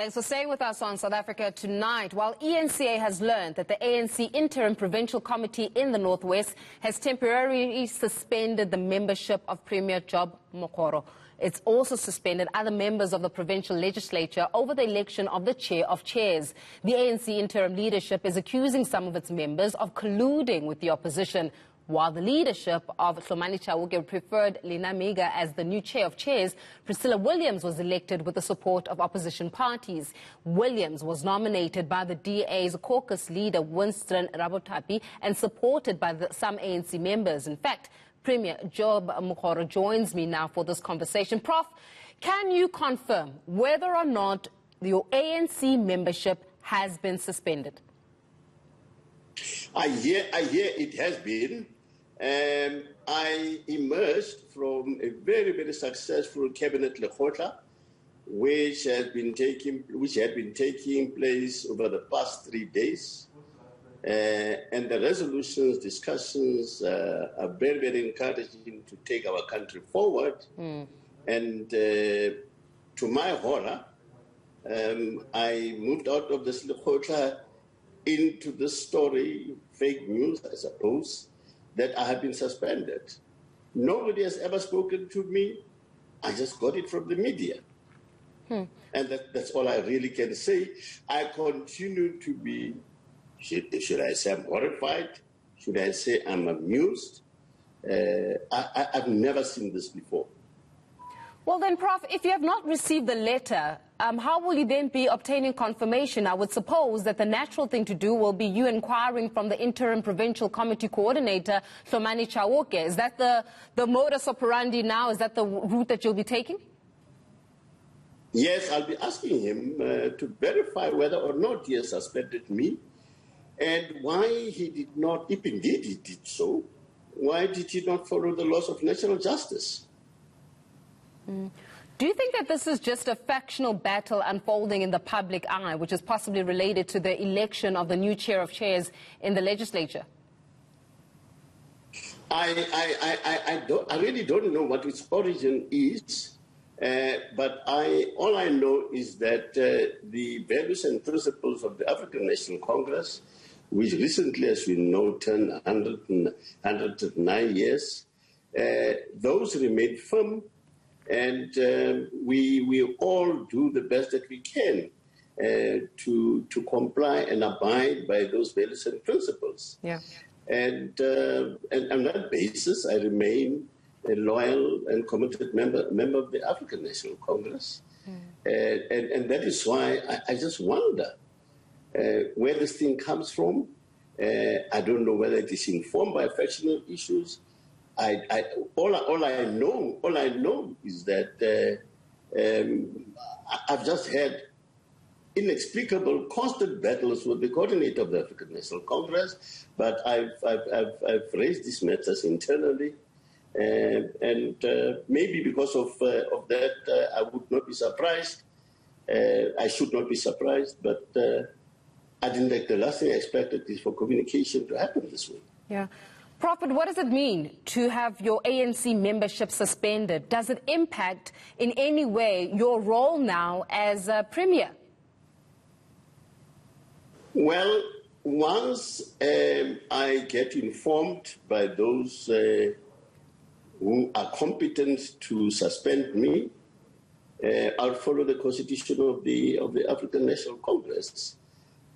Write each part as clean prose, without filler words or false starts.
Thanks for staying with us on South Africa Tonight. While eNCA has learned that the ANC Interim Provincial Committee in the Northwest has temporarily suspended the membership of Premier Job Mokgoro. It's also suspended other members of the provincial legislature over the election of the chair of chairs. The ANC interim leadership is accusing some of its members of colluding with the opposition, while the leadership of Hlomani Chauke preferred Lena Mega as the new chair of chairs. Priscilla Williams was elected with the support of opposition parties. Williams was nominated by the DA's caucus leader Winston Rabotapi and supported by some ANC members. In fact, Premier Job Mokgoro joins me now for this conversation. Prof, can you confirm whether or not your ANC membership has been suspended? I hear it has been. I emerged from a very, very successful cabinet lekgotla, which had been taking place over the past 3 days. And the resolutions, discussions are very, very encouraging to take our country forward. And to my horror, I moved out of this lekgotla into the story, fake news, I suppose, that I have been suspended. Nobody has ever spoken to me. I just got it from the media. And that's all I really can say. I continue to be, should I say I'm horrified? Should I say I'm amused? I've never seen this before. Well then, Prof, if you have not received the letter, how will you then be obtaining confirmation? I would suppose that the natural thing to do will be you inquiring from the Interim Provincial Committee Coordinator, Hlomani Chauke. Is that the modus operandi now? Is that the route that you'll be taking? Yes, I'll be asking him to verify whether or not he has suspended me and why he did not, if indeed he did so, why did he not follow the laws of natural justice? Do you think that this is just a factional battle unfolding in the public eye, which is possibly related to the election of the new chair of chairs in the legislature? I really don't know what its origin is, but all I know is that the values and principles of the African National Congress, which recently, as we know, turned 109 years, those remain firm. And we all do the best that we can to comply and abide by those values and principles. Yeah. And on that basis, I remain a loyal and committed member of the African National Congress. And that is why I just wonder where this thing comes from. I don't know whether it is informed by factional issues. All I know is that I've just had inexplicable, constant battles with the coordinator of the African National Congress, but I've raised these matters internally, and maybe because of that, I would not be surprised. I should not be surprised, but I didn't think the last thing I expected is for communication to happen this way. Yeah. Prophet, what does it mean to have your ANC membership suspended? Does it impact in any way your role now as Premier? Well, once I get informed by those who are competent to suspend me, I'll follow the constitution of the African National Congress.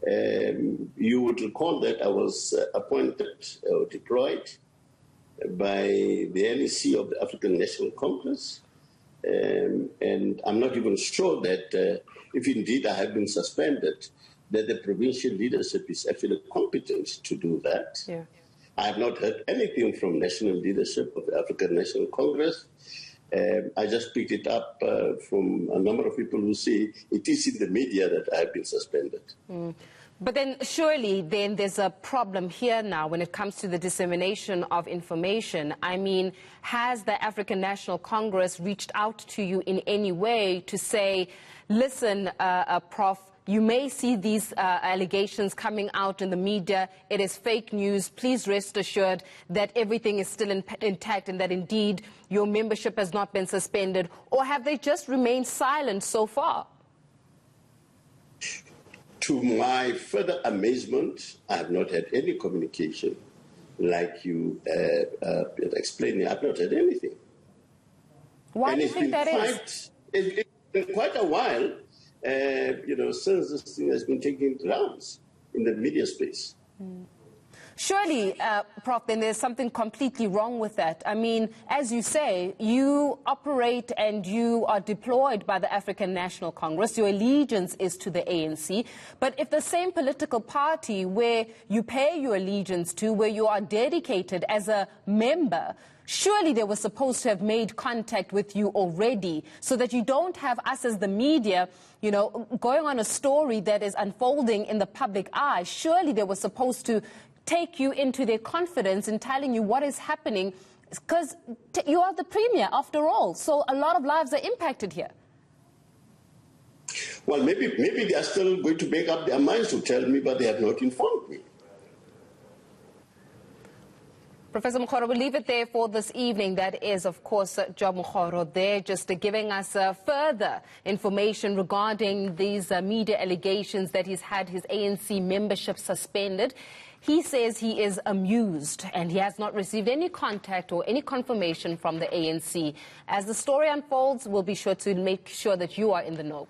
You would recall that I was appointed or deployed by the NEC of the African National Congress, and I'm not even sure that if indeed I have been suspended, that the provincial leadership is actually competent to do that. Yeah. I have not heard anything from national leadership of the African National Congress. I just picked it up from a number of people who say it is in the media that I have been suspended. But then surely then there's a problem here now when it comes to the dissemination of information. I mean, has the African National Congress reached out to you in any way to say, listen, Prof, you may see these allegations coming out in the media. It is fake news. Please rest assured that everything is still intact and that indeed your membership has not been suspended. Or have they just remained silent so far? To my further amazement, I have not had any communication like you explaining. I have not had anything. Why do you think that is? It's been quite a while, since this thing has been taking rounds in the media space. Surely, Prof, then there's something completely wrong with that. I mean, as you say, you operate and you are deployed by the African National Congress. Your allegiance is to the ANC. But if the same political party where you pay your allegiance to, where you are dedicated as a member, surely they were supposed to have made contact with you already so that you don't have us as the media, going on a story that is unfolding in the public eye. Surely they were supposed to take you into their confidence in telling you what is happening, because you are the premier after all. So a lot of lives are impacted here. Well, maybe they are still going to make up their minds to tell me, but they have not informed me. Professor Mokgoro, we'll leave it there for this evening. That is, of course, Job Mokgoro there, just giving us further information regarding these media allegations that he's had his ANC membership suspended. He says he is amused and he has not received any contact or any confirmation from the ANC. As the story unfolds, we'll be sure to make sure that you are in the know.